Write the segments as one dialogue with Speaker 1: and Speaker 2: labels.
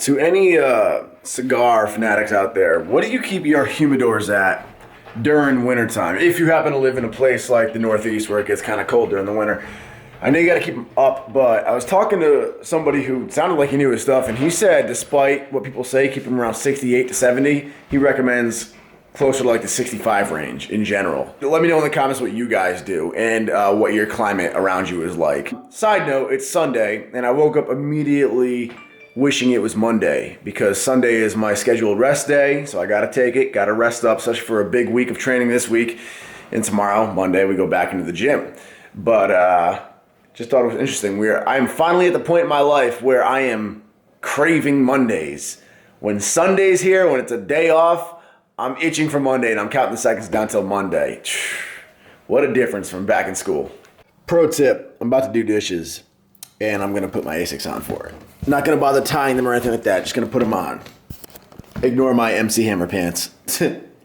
Speaker 1: To any cigar fanatics out there, what do you keep your humidors at during wintertime? If you happen to live in a place like the Northeast where it gets kind of cold during the winter. I know you got to keep them up, but I was talking to somebody who sounded like he knew his stuff, and he said despite what people say, keep them around 68 to 70, he recommends closer to like the 65 range in general. Let me know in the comments what you guys do and what your climate around you is like. Side note, it's Sunday, and I woke up immediately wishing it was Monday because Sunday is my scheduled rest day, so I gotta take it, gotta rest up, especially for a big week of training this week. And tomorrow, Monday, we go back into the gym. But just thought it was interesting. I'm finally at the point in my life where I am craving Mondays. When Sunday's here, when it's a day off, I'm itching for Monday and I'm counting the seconds down till Monday. What a difference from back in school. Pro tip, I'm about to do dishes and I'm gonna put my Asics on for it. Not gonna bother tying them or anything like that, just gonna put them on. Ignore my MC Hammer pants.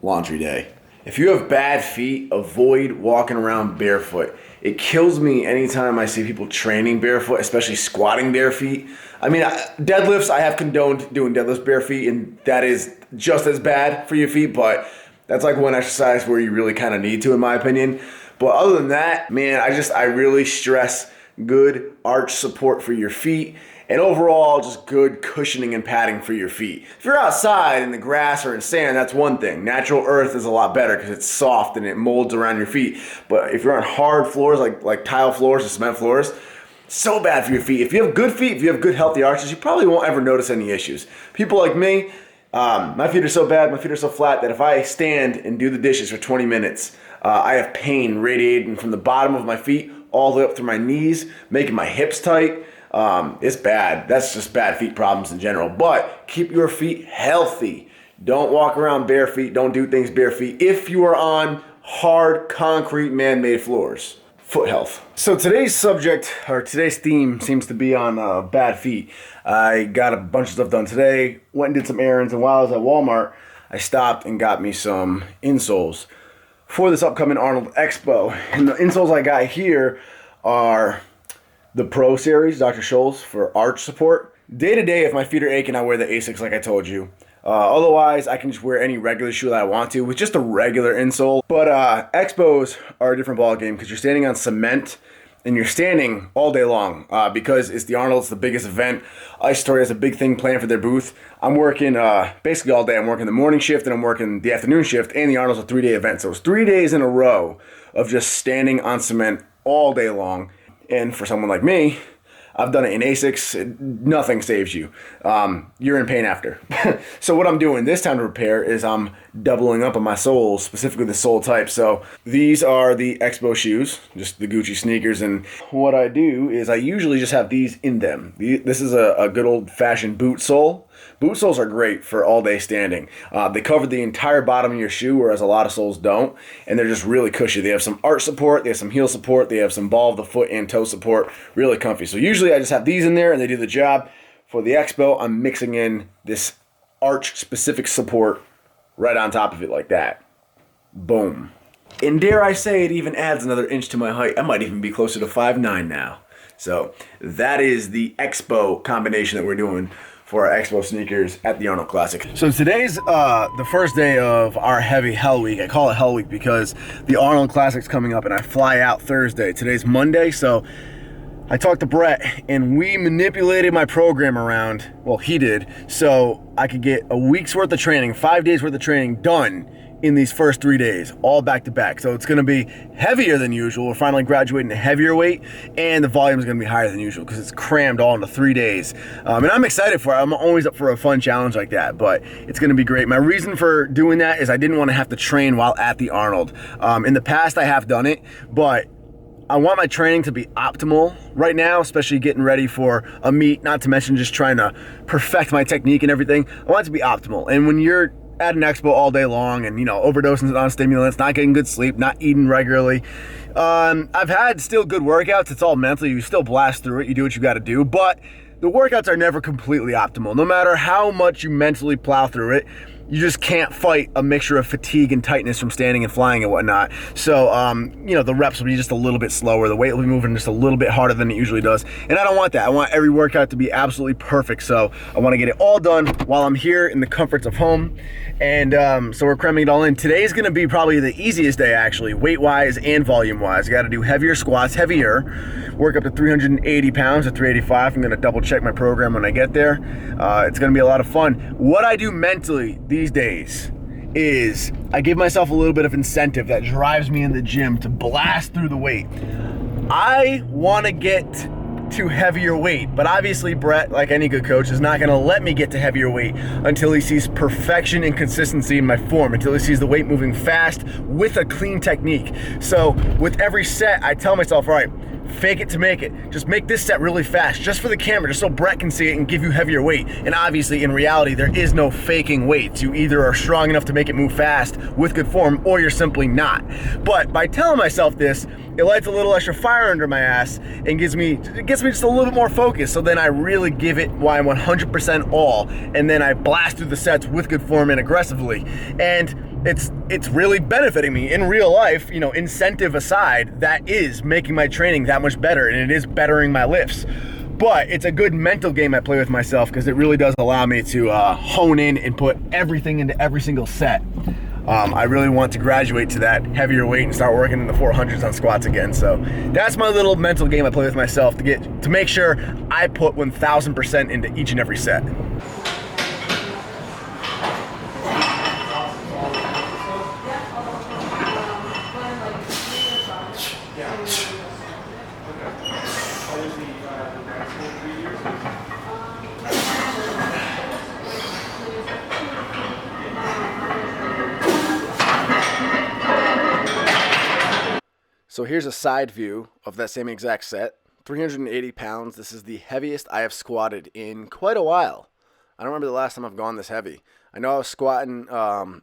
Speaker 1: Laundry day. If you have bad feet, avoid walking around barefoot. It kills me anytime I see people training barefoot, especially squatting bare feet. I mean, deadlifts, I have condoned doing deadlifts bare feet, and that is just as bad for your feet, but that's like one exercise where you really kind of need to, in my opinion. But other than that, man, I really stress good arch support for your feet, and overall, just good cushioning and padding for your feet. If you're outside in the grass or in sand, that's one thing. Natural earth is a lot better because it's soft and it molds around your feet. But if you're on hard floors, like tile floors or cement floors, so bad for your feet. If you have good feet, if you have good healthy arches, you probably won't ever notice any issues. People like me, my feet are so bad, my feet are so flat that if I stand and do the dishes for 20 minutes, I have pain radiating from the bottom of my feet all the way up through my knees, making my hips tight. It's bad. That's just bad feet problems in general. But keep your feet healthy. Don't walk around bare feet. Don't do things bare feet if you are on hard concrete man-made floors. Foot health. So today's subject, or today's theme, seems to be on bad feet. I got a bunch of stuff done today, went and did some errands, and while I was at Walmart, I stopped and got me some insoles for this upcoming Arnold Expo. And the insoles I got here are the Pro Series, Dr. Scholl's, for arch support. Day to day, if my feet are aching, I wear the Asics like I told you. Otherwise, I can just wear any regular shoe that I want to with just a regular insole. But Expos are a different ballgame because you're standing on cement and you're standing all day long because it's the Arnold, it's the biggest event. Ice Story has a big thing planned for their booth. I'm working basically all day. I'm working the morning shift and I'm working the afternoon shift, and the Arnold's a 3-day event. So it's 3 days in a row of just standing on cement all day long. And for someone like me, I've done it in Asics. Nothing saves you. You're in pain after. So what I'm doing this time to prepare is I'm doubling up on my soles, specifically the sole type. So these are the Expo shoes, just the Gucci sneakers. And what I do is I usually just have these in them. This is a good old-fashioned boot sole. Boot soles are great for all-day standing. They cover the entire bottom of your shoe, whereas a lot of soles don't, and they're just really cushy. They have some arch support, they have some heel support, they have some ball of the foot and toe support, really comfy. So usually I just have these in there, and they do the job. For the Expo, I'm mixing in this arch-specific support right on top of it like that. Boom. And dare I say, it even adds another inch to my height. I might even be closer to 5'9" now. So that is the Expo combination that we're doing for our Expo sneakers at the Arnold Classic. So today's the first day of our heavy Hell Week. I call it Hell Week because the Arnold Classic's coming up and I fly out Thursday. Today's Monday, so I talked to Brett and we manipulated my program around, well, he did, so I could get a week's worth of training, 5 days worth of training done in these first 3 days, all back to back. So it's gonna be heavier than usual. We're finally graduating to heavier weight, and the volume is gonna be higher than usual because it's crammed all into 3 days. And I'm excited for it. I'm always up for a fun challenge like that, but it's gonna be great. My reason for doing that is I didn't wanna have to train while at the Arnold. In the past, I have done it, but I want my training to be optimal right now, especially getting ready for a meet, not to mention just trying to perfect my technique and everything. I want it to be optimal. And when you're at an expo all day long and, you know, overdosing on stimulants, not getting good sleep, not eating regularly. I've had still good workouts. It's all mental. You still blast through it. You do what you got to do. But the workouts are never completely optimal. No matter how much you mentally plow through it, you just can't fight a mixture of fatigue and tightness from standing and flying and whatnot. So, the reps will be just a little bit slower. The weight will be moving just a little bit harder than it usually does. And I don't want that. I want every workout to be absolutely perfect. So I want to get it all done while I'm here in the comforts of home. And so we're cramming it all in. Today's going to be probably the easiest day, actually, weight-wise and volume-wise. I got to do heavier squats, heavier, work up to 380 pounds to 385. I'm going to double-check my program when I get there. It's going to be a lot of fun. What I do mentally these days is I give myself a little bit of incentive that drives me in the gym to blast through the weight. I want to get to heavier weight, but obviously Brett, like any good coach, is not going to let me get to heavier weight until he sees perfection and consistency in my form, until he sees the weight moving fast with a clean technique. So with every set, I tell myself, all right, fake it to make it. Just make this set really fast, just for the camera, just so Brett can see it and give you heavier weight. And obviously, in reality, there is no faking weights. You either are strong enough to make it move fast with good form, or you're simply not. But by telling myself this, it lights a little extra fire under my ass and gets me just a little bit more focused. So then I really give it my 100% all, and then I blast through the sets with good form and aggressively. And it's really benefiting me in real life, incentive aside. That is making my training that much better, and it is bettering my lifts. But it's a good mental game I play with myself, because it really does allow me to hone in and put everything into every single set. I really want to graduate to that heavier weight and start working in the 400s on squats again. So that's my little mental game I play with myself to make sure I put 1,000% into each and every set. So here's a side view of that same exact set. 380 pounds. This is the heaviest I have squatted in quite a while. I don't remember the last time I've gone this heavy. I know I was squatting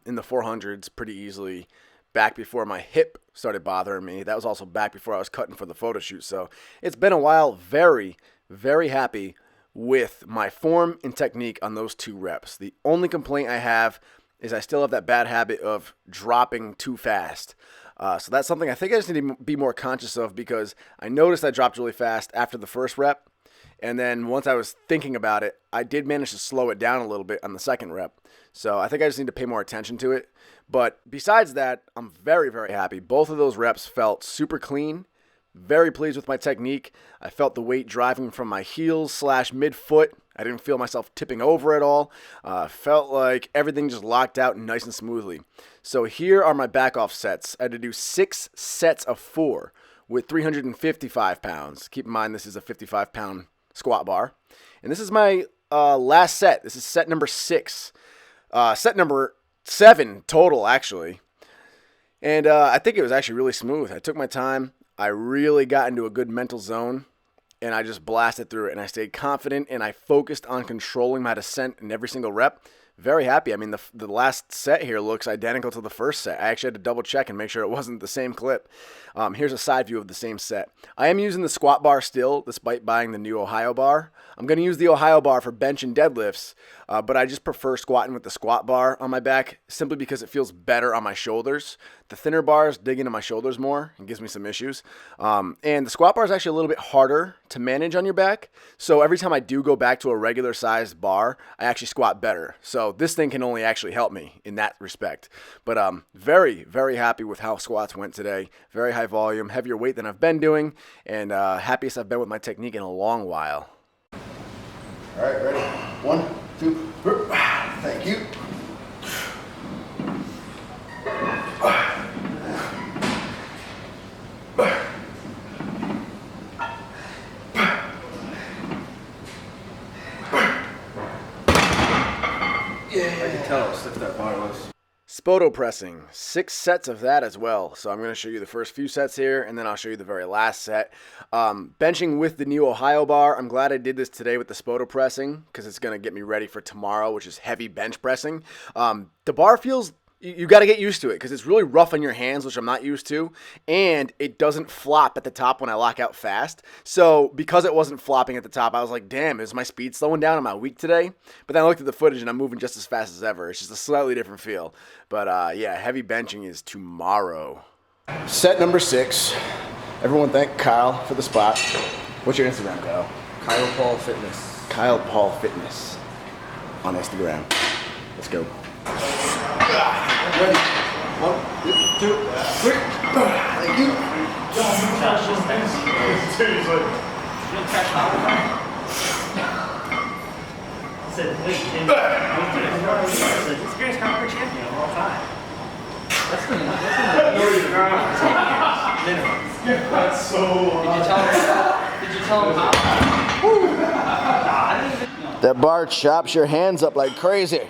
Speaker 1: in the 400s pretty easily back before my hip started bothering me. That was also back before I was cutting for the photo shoot. So it's been a while. Very, very happy with my form and technique on those 2 reps. The only complaint I have is I still have that bad habit of dropping too fast. So that's something I think I just need to be more conscious of, because I noticed I dropped really fast after the first rep. And then once I was thinking about it, I did manage to slow it down a little bit on the second rep. So I think I just need to pay more attention to it. But besides that, I'm very, very happy. Both of those reps felt super clean. Very pleased with my technique. I felt the weight driving from my heels / midfoot. I didn't feel myself tipping over at all. Felt like everything just locked out nice and smoothly. So here are my back off sets. I had to do 6 sets of 4 with 355 pounds. Keep in mind, this is a 55-pound squat bar. And this is my last set. This is set number 6. Set number 7 total, actually. And I think it was actually really smooth. I took my time. I really got into a good mental zone, and I just blasted through it, and I stayed confident, and I focused on controlling my descent in every single rep. Very happy. I mean, the last set here looks identical to the first set. I actually had to double check and make sure it wasn't the same clip. Here's a side view of the same set. I am using the squat bar still, despite buying the new Ohio bar. I'm going to use the Ohio bar for bench and deadlifts, but I just prefer squatting with the squat bar on my back, simply because it feels better on my shoulders. The thinner bars dig into my shoulders more and gives me some issues. And the squat bar is actually a little bit harder to manage on your back. So every time I do go back to a regular sized bar, I actually squat better. So this thing can only actually help me in that respect. But very, very happy with how squats went today. Very high volume, heavier weight than I've been doing, and happiest I've been with my technique in a long while. All right, ready? 1, 2, thank you. I can tell how stiff that bar was. Spoto pressing, 6 sets of that as well. So I'm going to show you the first few sets here, and then I'll show you the very last set. Benching with the new Ohio bar. I'm glad I did this today with the Spoto pressing, because it's going to get me ready for tomorrow, which is heavy bench pressing. The bar feels You got to get used to it because it's really rough on your hands, which I'm not used to, and it doesn't flop at the top when I lock out fast. So because it wasn't flopping at the top, I was like, damn, is my speed slowing down? Am I weak today? But then I looked at the footage and I'm moving just as fast as ever. It's just a slightly different feel. But yeah, heavy benching is tomorrow. Set number 6. Everyone thank Kyle for the spot. What's your Instagram, Kyle?
Speaker 2: Kyle Paul Fitness.
Speaker 1: Kyle Paul Fitness on Instagram. Let's go. Ready? 1, 2, 3. Thank you. Seriously.
Speaker 3: I said, wait, he's the greatest concrete champion of all time. That's the minimum.
Speaker 1: That's so.
Speaker 3: Did you tell him how?
Speaker 1: That bar chops your hands up like crazy.